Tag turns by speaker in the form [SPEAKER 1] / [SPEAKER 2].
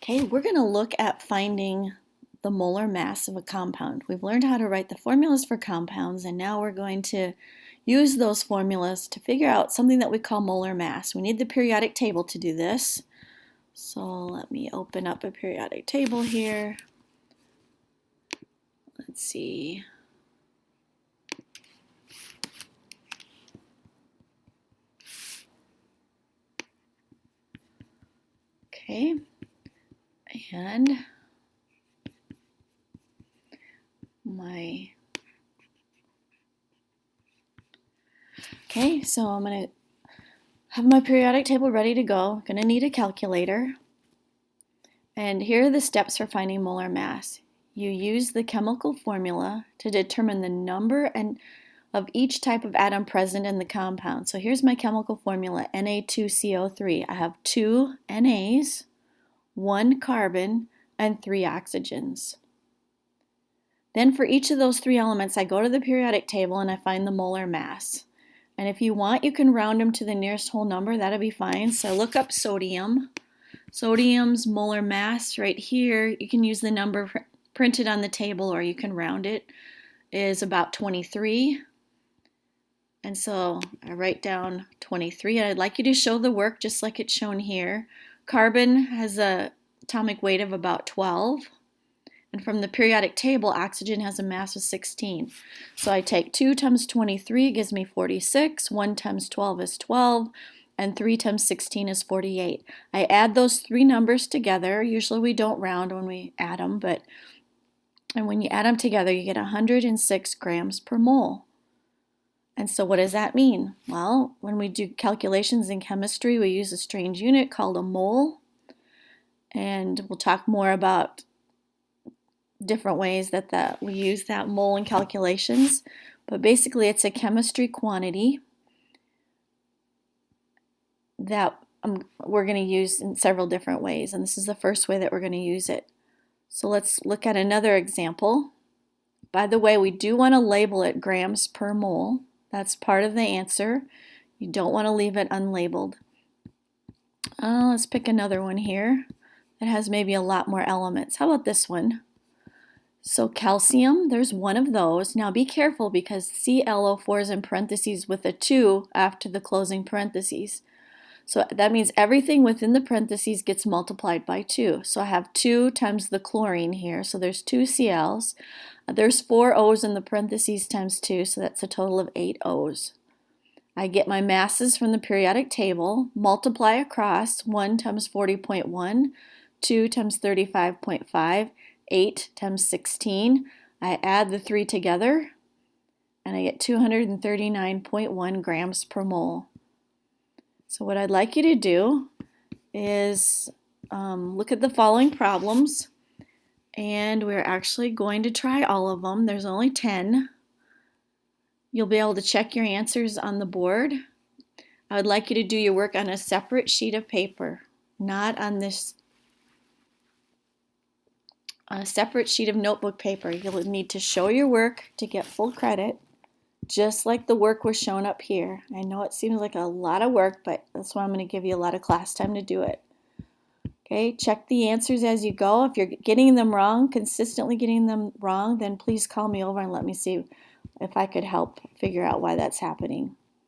[SPEAKER 1] Okay, we're going to look at finding the molar mass of a compound. We've learned how to write the formulas for compounds, and now we're going to use those formulas to figure out something that we call molar mass. We need the periodic table to do this. So let me open up a periodic table here. Let's see. Okay, and so I'm going to have my periodic table ready to go. I'm going to need a calculator. And here are the steps for finding molar mass. You use the chemical formula to determine the number of each type of atom present in the compound. So here's my chemical formula, Na2CO3. I have 2 NAs, 1 carbon, and 3 oxygens. Then for each of those 3 elements, I go to the periodic table and I find the molar mass. And if you want, you can round them to the nearest whole number. That'll be fine. So I look up sodium. Sodium's molar mass right here, you can use the number printed on the table or you can round it, is about 23. And so I write down 23, and I'd like you to show the work just like it's shown here. Carbon has an atomic weight of about 12. And from the periodic table, oxygen has a mass of 16. So I take 2 times 23 gives me 46, 1 times 12 is 12, and 3 times 16 is 48. I add those 3 numbers together. Usually we don't round when we add them, and when you add them together, you get 106 grams per mole. And so what does that mean? Well, when we do calculations in chemistry, we use a strange unit called a mole. And we'll talk more about different ways that we use that mole in calculations. But basically, it's a chemistry quantity that we're going to use in several different ways. And this is the first way that we're going to use it. So let's look at another example. By the way, we do want to label it grams per mole. That's part of the answer. You don't want to leave it unlabeled. Let's pick another one here that has maybe a lot more elements. How about this one? So calcium, there's one of those. Now be careful because ClO4 is in parentheses with a 2 after the closing parentheses. So that means everything within the parentheses gets multiplied by 2. So I have 2 times the chlorine here. So there's 2 Cl's. There's 4 O's in the parentheses times 2, so that's a total of 8 O's. I get my masses from the periodic table, multiply across 1 times 40.1, 2 times 35.5, 8 times 16. I add the 3 together, and I get 239.1 grams per mole. So what I'd like you to do is look at the following problems, and we're actually going to try all of them. There's only 10. You'll be able to check your answers on the board. I would like you to do your work on a separate sheet of paper, not on this separate sheet of notebook paper. You'll need to show your work to get full credit, just like the work was shown up here. I know it seems like a lot of work, but that's why I'm going to give you a lot of class time to do it. Okay, check the answers as you go. If you're getting them wrong, consistently getting them wrong, then please call me over and let me see if I could help figure out why that's happening.